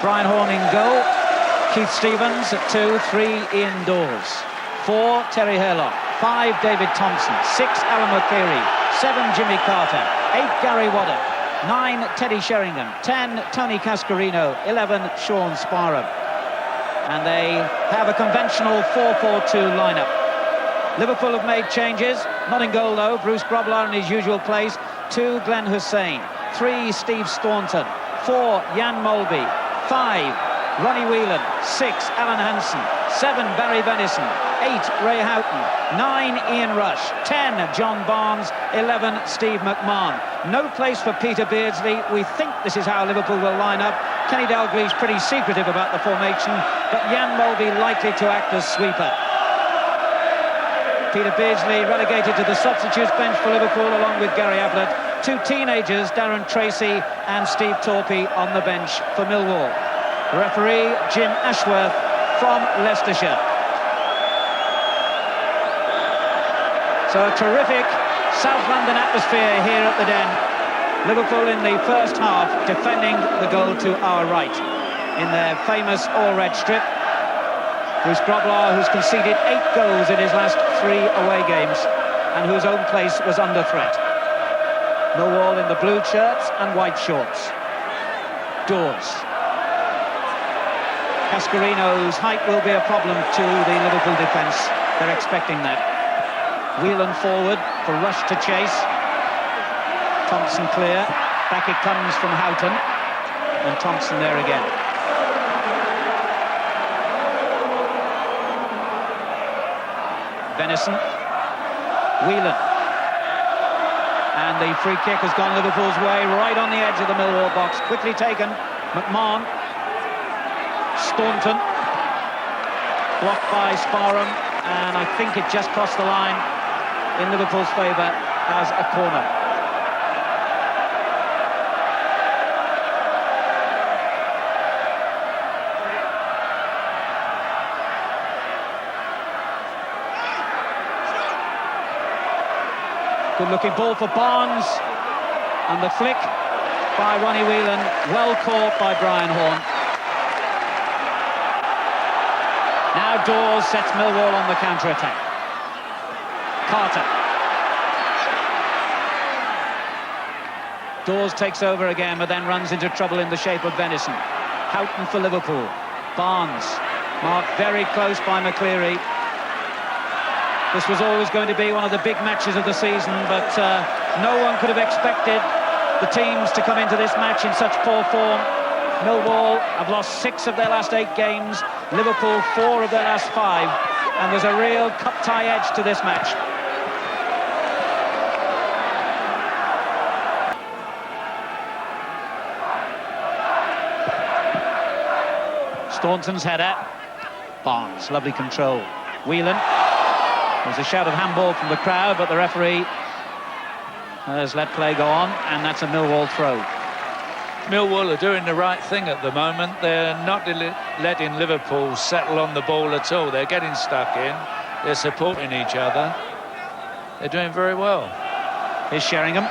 Brian Horne in goal. Keith Stevens at 2, 3 Ian Dawes, 4 Terry Haylock, 5 David Thompson, 6 Alan McCleary, 7 Jimmy Carter, 8 Gary Waddock, 9 Teddy Sheringham, 10 Tony Cascarino, 11 Sean Sparham. And they have a conventional 4-4-2 lineup. Liverpool have made changes. Not in goal though. Bruce Grobbelaar in his usual place. 2 Glenn Hussein, 3 Steve Staunton, 4 Jan Molby, 5 Ronnie Whelan, 6 Alan Hansen, 7 Barry Venison, 8 Ray Houghton, 9 Ian Rush, 10 John Barnes, 11 Steve McMahon. No place for Peter Beardsley. We think this is how Liverpool will line up. Kenny Dalglish pretty secretive about the formation, but Jan Molby likely to act as sweeper. Peter Beardsley relegated to the substitutes bench for Liverpool along with Gary Ablett. 2 teenagers, Darren Tracy and Steve Torpey, on the bench for Millwall. Referee Jim Ashworth from Leicestershire. So a terrific South London atmosphere here at the Den. Liverpool in the first half defending the goal to our right in their famous all-red strip. Bruce Grobbelaar, who's conceded 8 goals in his last 3 away games and whose own place was under threat. Millwall in the blue shirts and white shorts. Dawes. Cascarino's height will be a problem to the Liverpool defence. They're expecting that. Whelan forward for Rush to chase. Thompson clear. Back it comes from Houghton. And Thompson there again. Venison. Whelan. And the free kick has gone Liverpool's way, right on the edge of the Millwall box. Quickly taken. McMahon. Staunton, blocked by Sparham, and I think it just crossed the line in Liverpool's favour as a corner. Good looking ball for Barnes, and the flick by Ronnie Whelan, well caught by Brian Horne. Now Dawes sets Millwall on the counter-attack. Carter. Dawes takes over again, but then runs into trouble in the shape of Venison. Houghton for Liverpool. Barnes, marked very close by McCleary. This was always going to be one of the big matches of the season, but no one could have expected the teams to come into this match in such poor form. Millwall have lost 6 of their last 8 games, Liverpool 4 of their last 5, and there's a real cup-tie edge to this match. Staunton's header. Barnes, lovely control. Whelan. There's a shout of handball from the crowd, but the referee has let play go on, and that's a Millwall throw. Millwall are doing the right thing at the moment. They're not letting Liverpool settle on the ball at all. They're getting stuck in. They're supporting each other. They're doing very well. Here's Sheringham.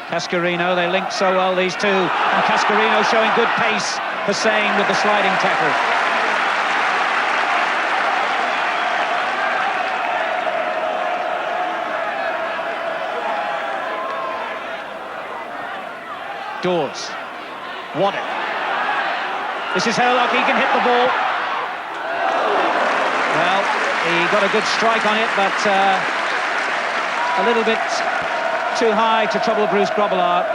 Cascarino, they link so well, these two. And Cascarino showing good pace. Hussein with the sliding tackle. Dawes. Waddock. This is Haylock, he can hit the ball. Well, he got a good strike on it, but a little bit too high to trouble Bruce Grobbelaar.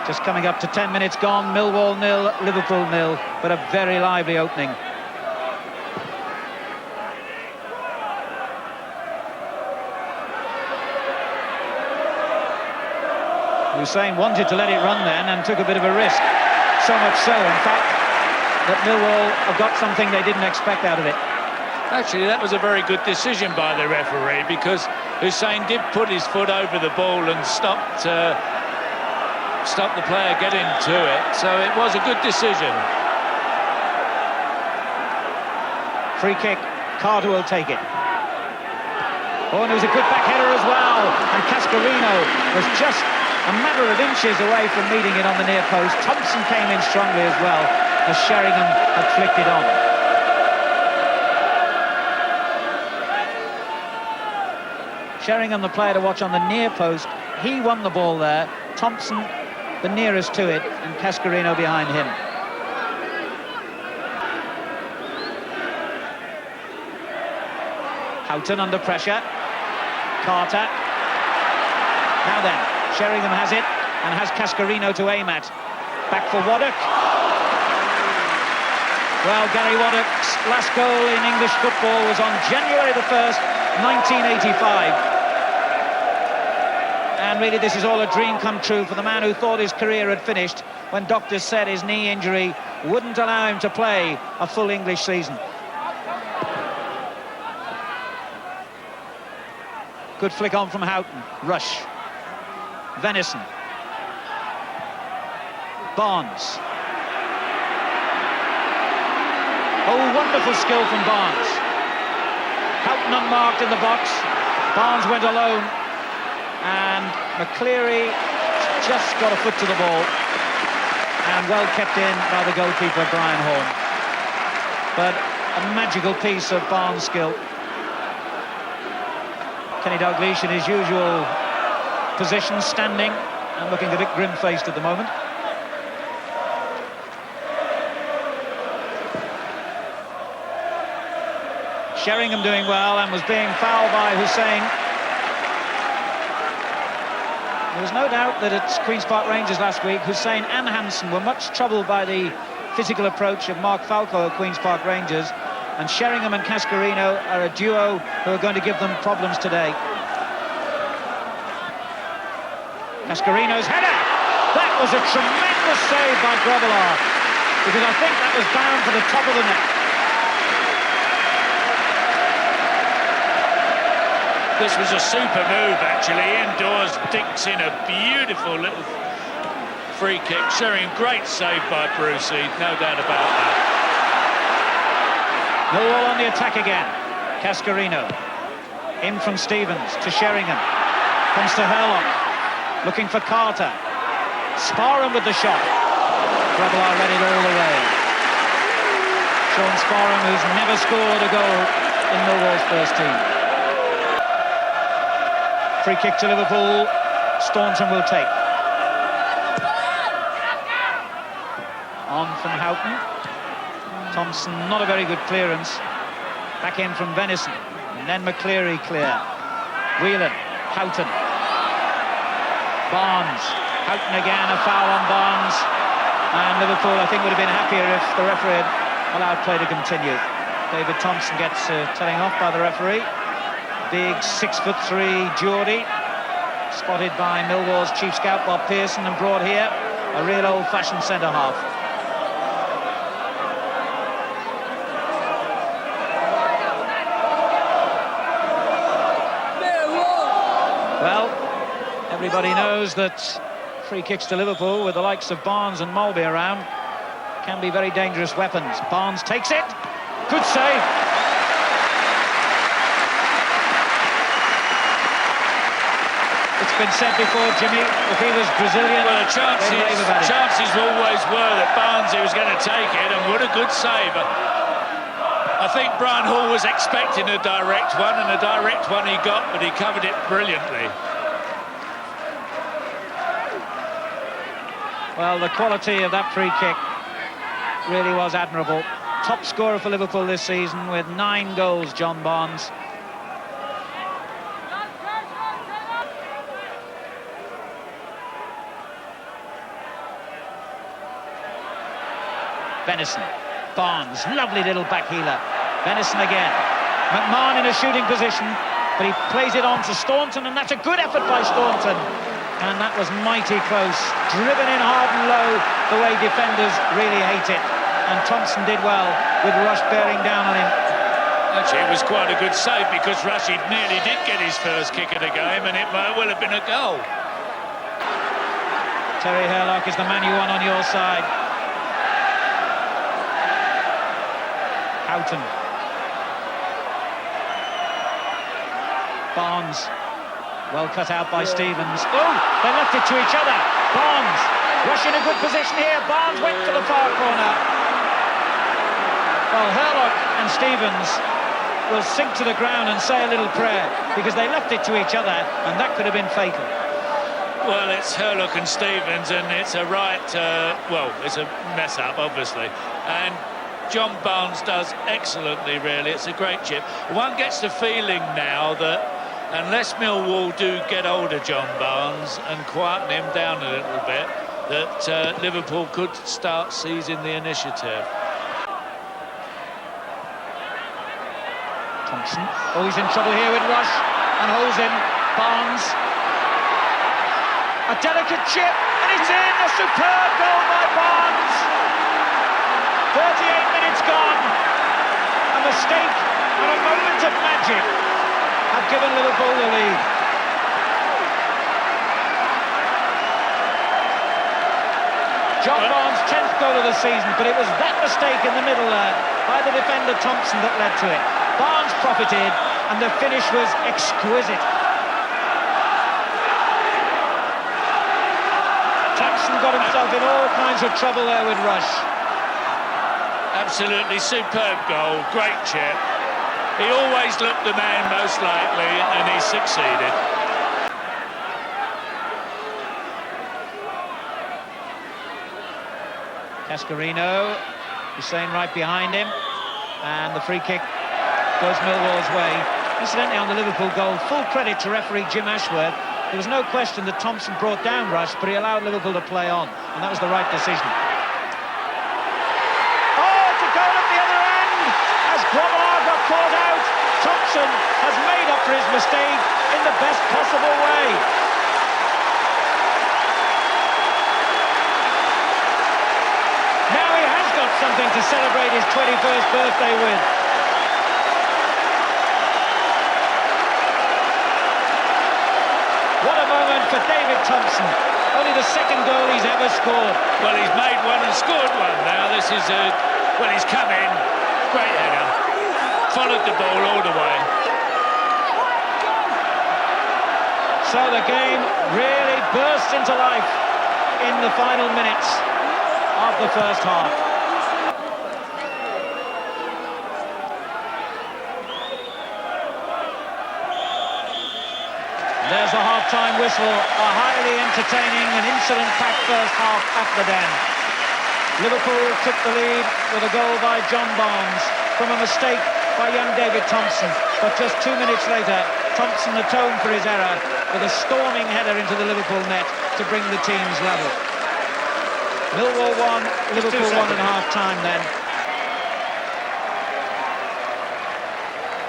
Just coming up to 10 minutes gone, Millwall 0, Liverpool 0, but a very lively opening. Hussein wanted to let it run then and took a bit of a risk. So much so, in fact, that Millwall have got something they didn't expect out of it. Actually, that was a very good decision by the referee, because Hussein did put his foot over the ball and stopped the player getting to it. So it was a good decision. Free kick, Carter will take it. Oh, and it was a good back header as well. And Cascarino was just a matter of inches away from meeting it on the near post. Thompson came in strongly as well, as Sheringham had flicked it on. Sheringham, the player to watch on the near post, he won the ball there. Thompson, the nearest to it, and Cascarino behind him. Houghton under pressure. Carter. Now then, Sheringham has it and has Cascarino to aim at. Back for Waddock. Well, Gary Waddock's last goal in English football was on January the 1st, 1985. And really, this is all a dream come true for the man who thought his career had finished when doctors said his knee injury wouldn't allow him to play a full English season. Good flick on from Houghton. Rush. Venison. Barnes. Oh, wonderful skill from Barnes. Houghton unmarked in the box. Barnes went alone. And McCleary just got a foot to the ball. And well kept in by the goalkeeper, Brian Horn. But a magical piece of Barnes' skill. Kenny Dalglish in his usual position, standing and looking a bit grim-faced at the moment. Sheringham doing well and was being fouled by Hussein. There was no doubt that at Queen's Park Rangers last week, Hussein and Hansen were much troubled by the physical approach of Mark Falco at Queen's Park Rangers. And Sheringham and Cascarino are a duo who are going to give them problems today. Cascarino's header! That was a tremendous save by Grobbelaar, because I think that was bound for the top of the net. This was a super move, actually. Indoors, dinks in a beautiful little free kick. Sheringham, great save by Brucey, no doubt about that. Millwall on the attack again. Cascarino. In from Stevens to Sheringham. Comes to Herlock. Looking for Carter. Sparham with the shot. Grobbelaar read it all the way. Sean Sparham, who's never scored a goal in Millwall's first team. Free kick to Liverpool. Staunton will take. On from Houghton. Thompson, not a very good clearance. Back in from Venison. And then McCleary clear. Whelan. Houghton. Barnes. Houghton again, a foul on Barnes. And Liverpool, I think, would have been happier if the referee had allowed play to continue. David Thompson gets telling off by the referee. Big 6'3" Geordie. Spotted by Millwall's chief scout, Bob Pearson, and brought here. A real old-fashioned centre-half. Well, everybody knows that free kicks to Liverpool with the likes of Barnes and Mulby around can be very dangerous weapons. Barnes takes it. Good save. It's been said before, Jimmy, if he was Brazilian, well, the chances always were that Barnsley was going to take it, and what a good save. I think Brian Hall was expecting a direct one, and a direct one he got, but he covered it brilliantly. Well, the quality of that free kick really was admirable. Top scorer for Liverpool this season with 9 goals, John Barnes. Venison. Barnes, lovely little back heeler. Venison again. McMahon in a shooting position, but he plays it on to Staunton, and that's a good effort by Staunton. And that was mighty close. Driven in hard and low, the way defenders really hate it. And Thompson did well with Rush bearing down on him. Actually, it was quite a good save, because Rashid nearly did get his first kick of the game, and it might well have been a goal. Terry Herlock is the man you want on your side. Houghton. Barnes Well cut out by Stevens. Oh, they left it to each other. Barnes, rush in a good position here. Barnes went for the far corner. Well, Hurlock and Stevens will sink to the ground and say a little prayer, because they left it to each other, and that could have been fatal. Well, it's Hurlock and Stevens, and it's a right, well, it's a mess-up, obviously. And John Barnes does excellently, really. It's a great chip. One gets the feeling now that unless Millwall do get hold of John Barnes and quieten him down a little bit, that Liverpool could start seizing the initiative. Thompson, oh, he's in trouble here with Rush, and holds him. Barnes, a delicate chip, and it's in. A superb goal by Barnes. 38 minutes gone. A mistake and a moment of magic have given Liverpool the lead. John Barnes' 10th goal of the season, but it was that mistake in the middle there by the defender Thompson that led to it. Barnes profited, and the finish was exquisite. Thompson got himself in all kinds of trouble there with Rush. Absolutely superb goal, great chip. He always looked the man most likely, and he succeeded. Cascarino, Hussein right behind him, and the free kick goes Millwall's way. Incidentally, on the Liverpool goal, full credit to referee Jim Ashworth. There was no question that Thompson brought down Rush, but he allowed Liverpool to play on, and that was the right decision. Oh, it's a goal at the other end! As Gromar got caught out, Thompson has made up for his mistake in the best possible way. Now he has got something to celebrate his 21st birthday with. What a moment for David Thompson. Only the second goal he's ever scored. Well, he's made one and scored one now. This is well, he's come in. Great header. Followed the ball all the way. So the game really bursts into life in the final minutes of the first half. There's the half-time whistle, a highly entertaining and incident-packed first half at the Den. Liverpool took the lead with a goal by John Barnes from a mistake by young David Thompson, but just 2 minutes later, Thompson atoned for his error with a storming header into the Liverpool net to bring the teams level. Millwall won, Liverpool won at half-time then.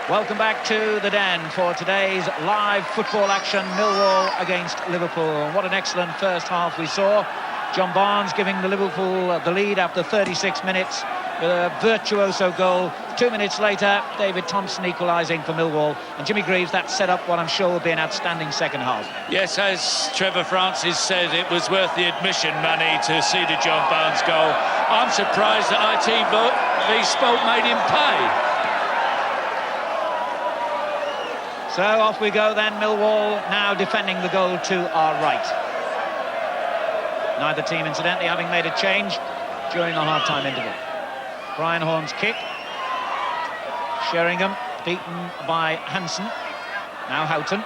Welcome back to the Den for today's live football action, Millwall against Liverpool. What an excellent first half we saw. John Barnes giving the Liverpool the lead after 36 minutes with a virtuoso goal. 2 minutes later, David Thompson equalising for Millwall. And Jimmy Greaves, that set up what I'm sure will be an outstanding second half. Yes, as Trevor Francis said, it was worth the admission money to see the John Barnes goal. I'm surprised that ITV Sport made him pay. So off we go then, Millwall now defending the goal to our right. Neither team, incidentally, having made a change during the half-time interval. Brian Horn's kick. Sheringham beaten by Hansen. Now Houghton.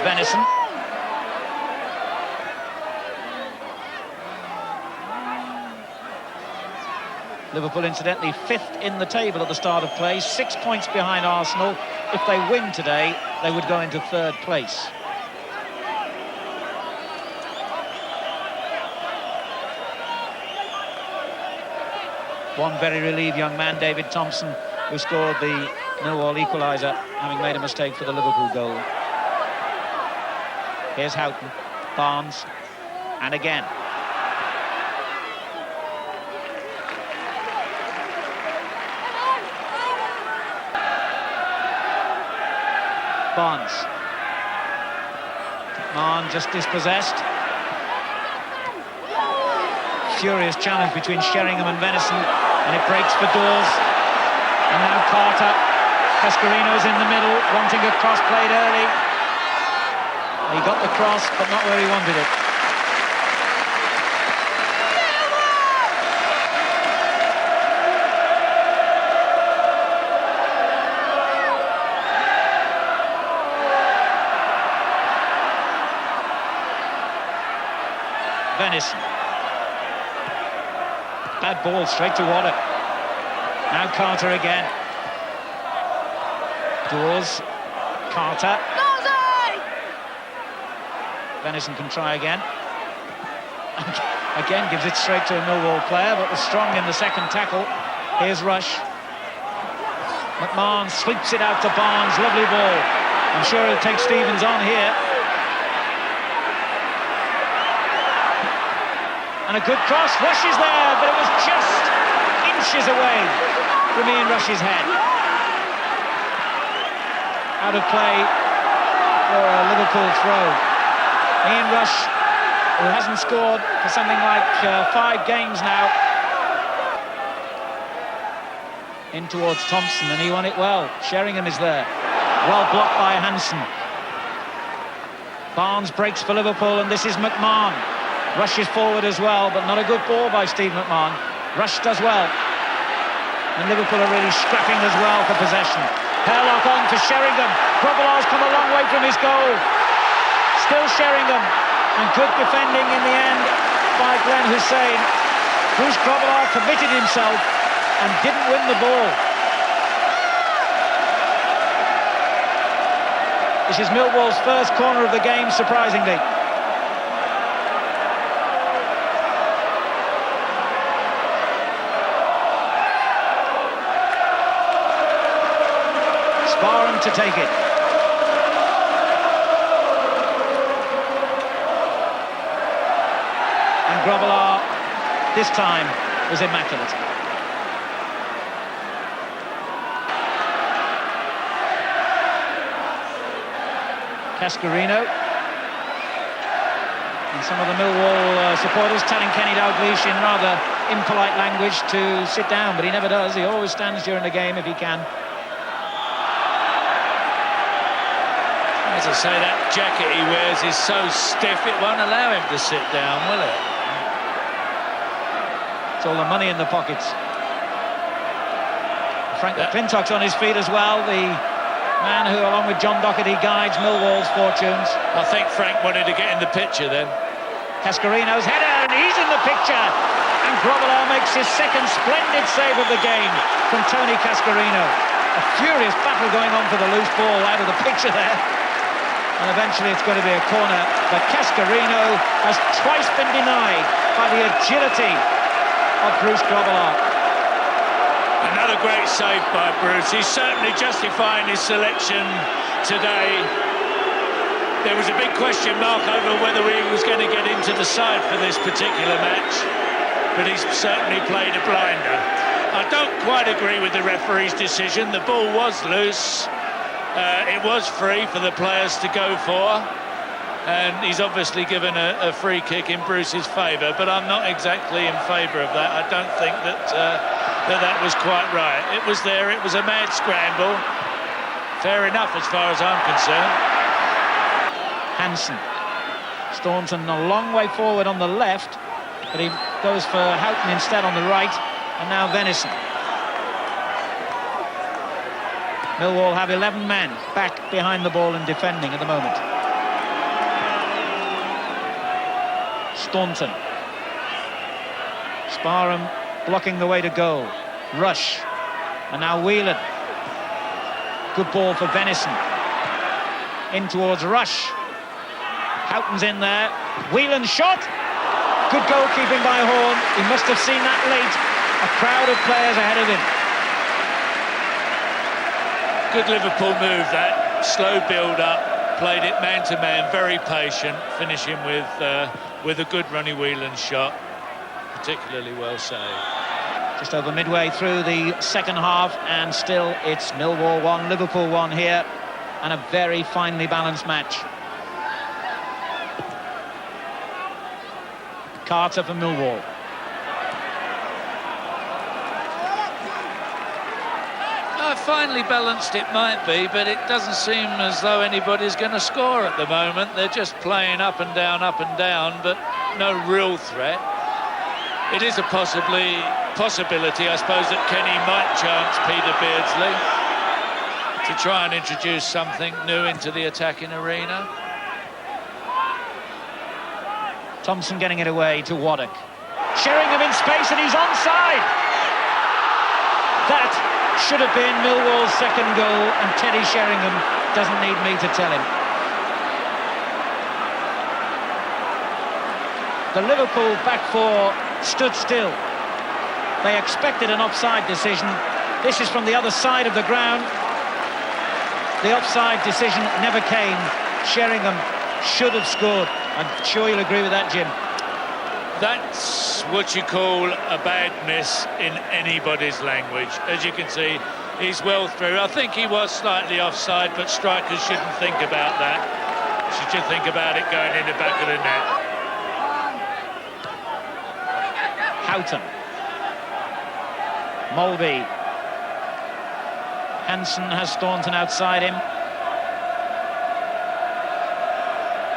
Venison. Liverpool, incidentally, 5th in the table at the start of play, 6 points behind Arsenal. If they win today, they would go into 3rd place. One very relieved young man, David Thompson, who scored the Millwall equaliser, having made a mistake for the Liverpool goal. Here's Houghton, Barnes, and again. Barnes. Mann just dispossessed. Furious challenge between Sheringham and Venison, and it breaks for Dawes. And now Carter. Cascarino's in the middle, wanting a cross played early. He got the cross, but not where he wanted it. Venison. Bad ball straight to Water. Now Carter again. Dawes. Carter. Venison can try again. Again gives it straight to a Millwall player, but was strong in the second tackle. Here's Rush. McMahon sweeps it out to Barnes. Lovely ball. I'm sure he'll take Stevens on here. And a good cross. Rush is there, but it was just inches away from Ian Rush's head. Out of play for a Liverpool throw. Ian Rush, who hasn't scored for something like 5 games now. In towards Thompson, and he won it well. Sheringham is there. Well blocked by Hansen. Barnes breaks for Liverpool, and this is McMahon. Rushes forward as well, but not a good ball by Steve McMahon. Rush does well. And Liverpool are really scrapping as well for possession. Herlock on for Sheringham. Grobbelaar's come a long way from his goal. Still Sheringham. And good defending in the end by Glenn Hussein. Bruce Grobbelaar committed himself and didn't win the ball. This is Millwall's first corner of the game, surprisingly. Sparham to take it. And Grobbelaar, this time, was immaculate. Cascarino. And some of the Millwall supporters telling Kenny Dalglish in rather impolite language to sit down, but he never does. He always stands during the game if he can. As I say, that jacket he wears is so stiff it won't allow him to sit down, will it? It's all the money in the pockets. Frank McClintock's on his feet as well, the man who, along with John Doherty, guides Millwall's fortunes. I think Frank wanted to get in the picture then. Cascarino's header, and he's in the picture. And Grobbelaar makes his second splendid save of the game from Tony Cascarino. A furious battle going on for the loose ball out of the picture there. And eventually it's going to be a corner, but Cascarino has twice been denied by the agility of Bruce Grobbelaar. Another great save by Bruce. He's certainly justifying his selection today. There was a big question mark over whether he was going to get into the side for this particular match, but he's certainly played a blinder. I don't quite agree with the referee's decision. The ball was loose. It was free for the players to go for, and he's obviously given a free kick in Bruce's favour, but I'm not exactly in favour of that. I don't think that that was quite right. It was there, it was a mad scramble. Fair enough as far as I'm concerned. Hansen. Staunton a long way forward on the left, but he goes for Houghton instead on the right, and now Venison. Millwall have 11 men back behind the ball and defending at the moment. Staunton. Sparham blocking the way to goal. Rush. And now Whelan. Good ball for Venison. In towards Rush. Houghton's in there. Whelan's shot. Good goalkeeping by Horn. He must have seen that late. A crowd of players ahead of him. Good Liverpool move, that slow build-up, played it man-to-man, very patient, finishing with a good Ronnie Whelan shot, particularly well saved. Just over midway through the second half, and still it's Millwall 1, Liverpool 1 here, and a very finely balanced match. Carter for Millwall. I finely balanced it might be, but it doesn't seem as though anybody's going to score at the moment. They're just playing up and down, but no real threat. It is a possibility, I suppose, that Kenny might chance Peter Beardsley to try and introduce something new into the attacking arena. Thompson getting it away to Waddock. Sheringham in space, and he's onside. That should have been Millwall's second goal, and Teddy Sheringham doesn't need me to tell him. The Liverpool back four stood still. They expected an offside decision. This is from the other side of the ground. The offside decision never came. Sheringham should have scored. I'm sure you'll agree with that, Jim. That's what you call a bad miss in anybody's language. As you can see, he's well through. I think he was slightly offside, but strikers shouldn't think about that. Should just think about it going in the back of the net. Houghton. Mulvey. Hansen has Staunton outside him.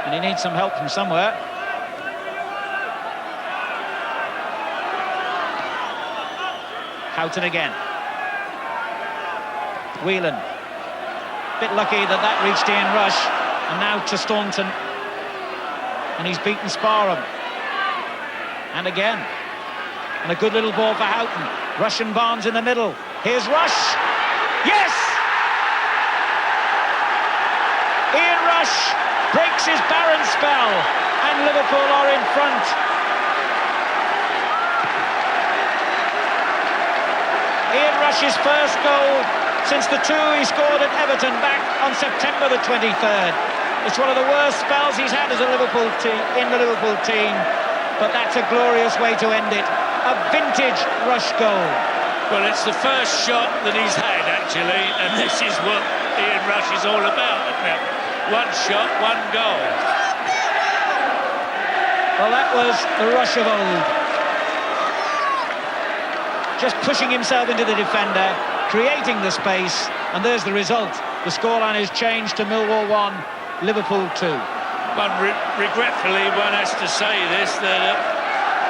And he needs some help from somewhere. Houghton again. Whelan. Bit lucky that reached Ian Rush. And now to Staunton. And he's beaten Sparham. And again. And a good little ball for Houghton. Rush and Barnes in the middle. Here's Rush. Yes! Ian Rush breaks his barren spell. And Liverpool are in front. Ian Rush's first goal since the two he scored at Everton back on September the 23rd. It's one of the worst spells he's had as a Liverpool in the Liverpool team, but that's a glorious way to end it. A vintage Rush goal. Well, it's the first shot that he's had, actually, and this is what Ian Rush is all about, isn't it? One shot, one goal. Well, that was the Rush of old. Just pushing himself into the defender, creating the space, and there's the result. The scoreline is changed to Millwall 1, Liverpool 2. Regretfully, one has to say this, that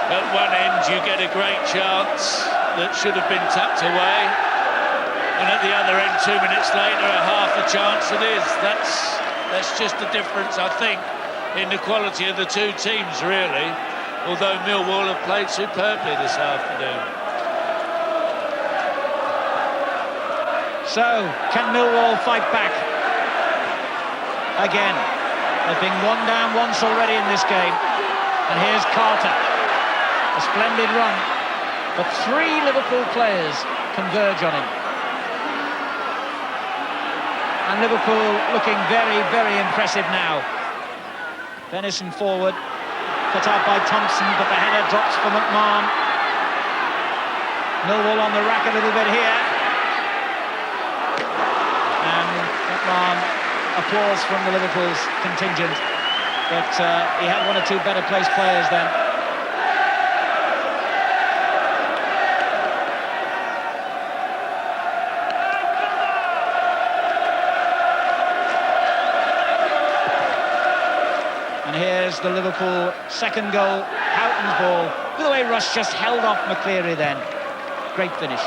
at one end you get a great chance that should have been tucked away, and at the other end 2 minutes later a half a chance it is. That's just the difference, I think, in the quality of the two teams, really, although Millwall have played superbly this afternoon. So, can Millwall fight back? Again, they've been one down once already in this game, and here's Carter. A splendid run, but three Liverpool players converge on him. And Liverpool looking very, very impressive now. Venison forward, cut out by Thompson, but the header drops for McMahon. Millwall on the rack a little bit here. And McMahon, applause from the Liverpool's contingent, but he had one or two better placed players then. And here's the Liverpool second goal, Houghton's ball. Look at the way Rush just held off McCleary then. Great finish.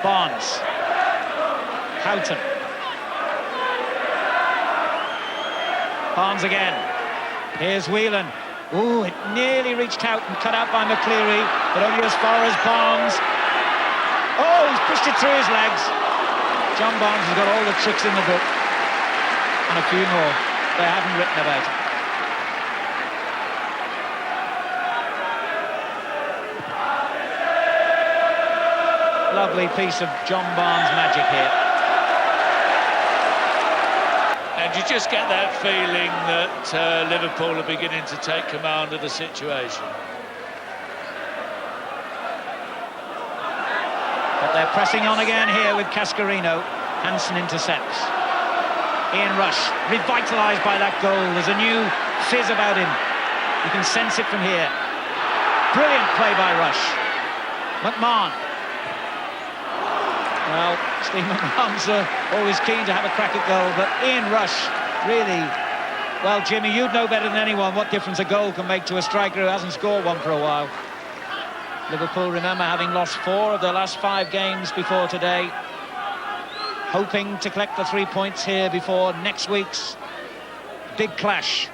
Barnes. Houghton. Barnes again. Here's Whelan. Ooh, it nearly reached Houghton, cut out by McCleary, but only as far as Barnes. Oh, he's pushed it through his legs. John Barnes has got all the tricks in the book, and a few more they haven't written about. Lovely piece of John Barnes magic here. And you just get that feeling that Liverpool are beginning to take command of the situation. But they're pressing on again here with Cascarino. Hansen intercepts. Ian Rush, revitalised by that goal. There's a new fizz about him. You can sense it from here. Brilliant play by Rush. McMahon. Well, Steve McMahon's always keen to have a crack at goal, but Ian Rush really... Well, Jimmy, you'd know better than anyone what difference a goal can make to a striker who hasn't scored one for a while. Liverpool, remember, having lost 4 of their last 5 games before today, hoping to collect the 3 points here before next week's big clash.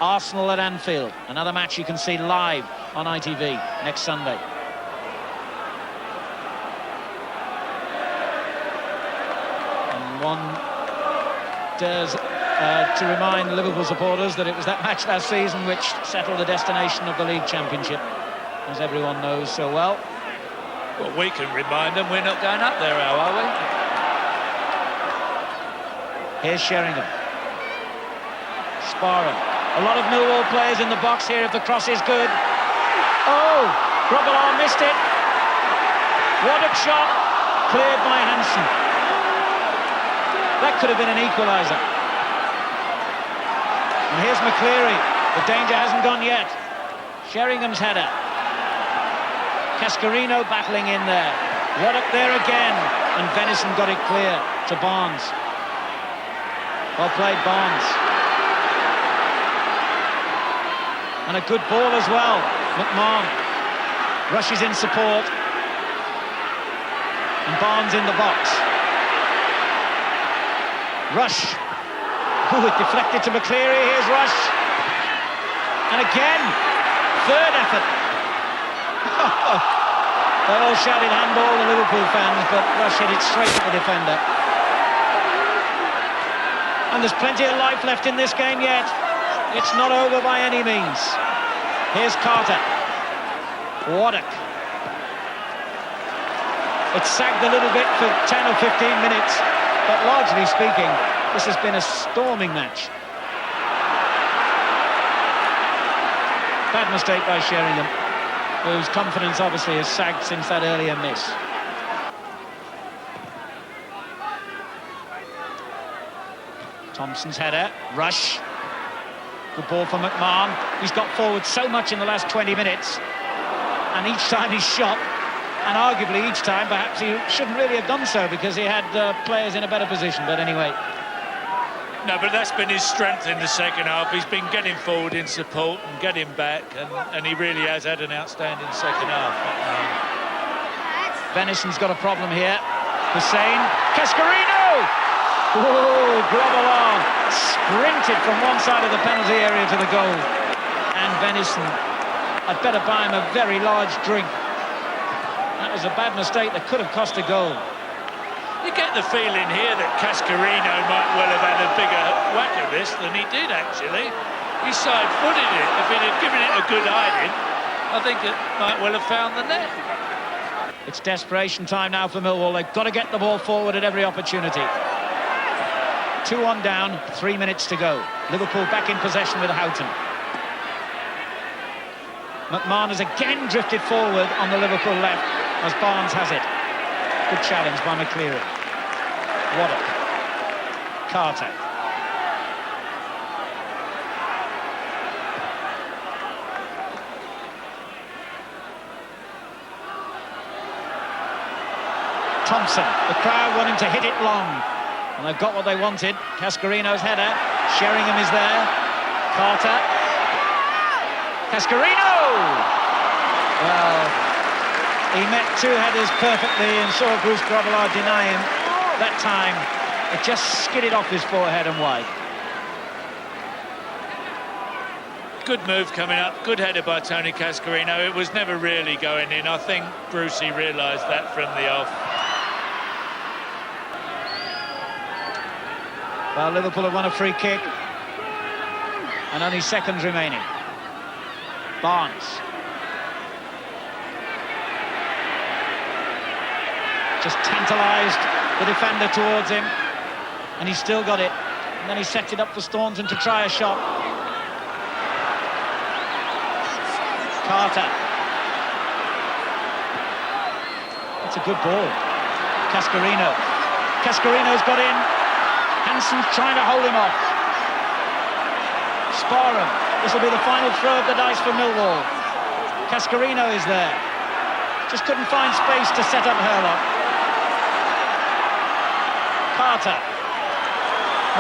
Arsenal at Anfield, another match you can see live on ITV next Sunday. And one dares to remind Liverpool supporters that it was that match last season which settled the destination of the League Championship, as everyone knows so well. Well, we can remind them we're not going up there, Al, are we? Here's Sheringham. Sparrow. A lot of Millwall players in the box here if the cross is good. Oh, Grobbelaar missed it. What a shot. Cleared by Hansen. That could have been an equaliser. And here's McCleary. The danger hasn't gone yet. Sheringham's header. Cascarino battling in there. What up there again. And Venison got it clear to Barnes. Well played, Barnes. And a good ball as well. McMahon rushes in support. And Barnes in the box. Rush. Ooh, it deflected to McCleary. Here's Rush. And again, third effort. They all shouted handball, the Liverpool fans, but Rush hit it straight at the defender. And there's plenty of life left in this game yet. It's not over by any means. Here's Carter. Waddock. It's sagged a little bit for 10 or 15 minutes, but largely speaking, this has been a storming match. Bad mistake by Sheringham, whose confidence obviously has sagged since that earlier miss. Thompson's header. Rush. Good ball for McMahon. He's got forward so much in the last 20 minutes, and each time he's shot, and arguably each time perhaps he shouldn't really have done so because he had players in a better position, but anyway. No, but that's been his strength in the second half. He's been getting forward in support and getting back, and he really has had an outstanding second half. Venison's got a problem here. Hussein. Cascarino! Oh, Grobbelaar sprinted from one side of the penalty area to the goal. And Venison, I'd better buy him a very large drink. That was a bad mistake that could have cost a goal. You get the feeling here that Cascarino might well have had a bigger whack at this than he did, actually. He side-footed it. If he'd have given it a good hiding, I think it might well have found the net. It's desperation time now for Millwall. They've got to get the ball forward at every opportunity. 2-1 down, 3 minutes to go. Liverpool back in possession with Houghton. McMahon has again drifted forward on the Liverpool left as Barnes has it. Good challenge by McCleary. Waddock. Carter. Thompson. The crowd wanting to hit it long. And they've got what they wanted. Cascarino's header. Sheringham is there. Carter. Cascarino! Well, he met 2 headers perfectly and saw Bruce Grobbelaar deny him. That time, it just skidded off his forehead and wide. Good move coming up. Good header by Tony Cascarino. It was never really going in. I think Brucey realised that from the off. Well, Liverpool have won a free kick. And only seconds remaining. Barnes. Just tantalised the defender towards him. And he's still got it. And then he sets it up for Staunton to try a shot. Carter. That's a good ball. Cascarino's got in. Hansen's trying to hold him off. Sparham. This will be the final throw of the dice for Millwall. Cascarino is there. Just couldn't find space to set up Hurlock. Carter.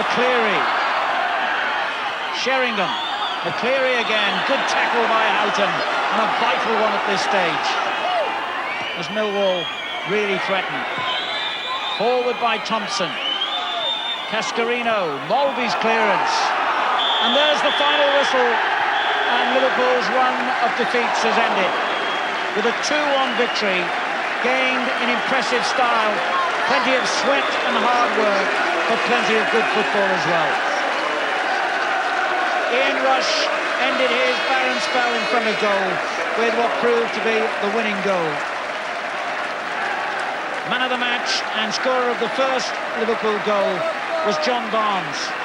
McCleary. Sheringham. McCleary again. Good tackle by Houghton. And a vital one at this stage. As Millwall really threatened. Forward by Thompson. Cascarino. Mulvey's clearance. And there's the final whistle. And Liverpool's run of defeats has ended. With a 2-1 victory. Gained in impressive style. Plenty of sweat and hard work. But plenty of good football as well. Ian Rush ended his barren spell in front of goal with what proved to be the winning goal. Man of the match and scorer of the first Liverpool goal was John Barnes.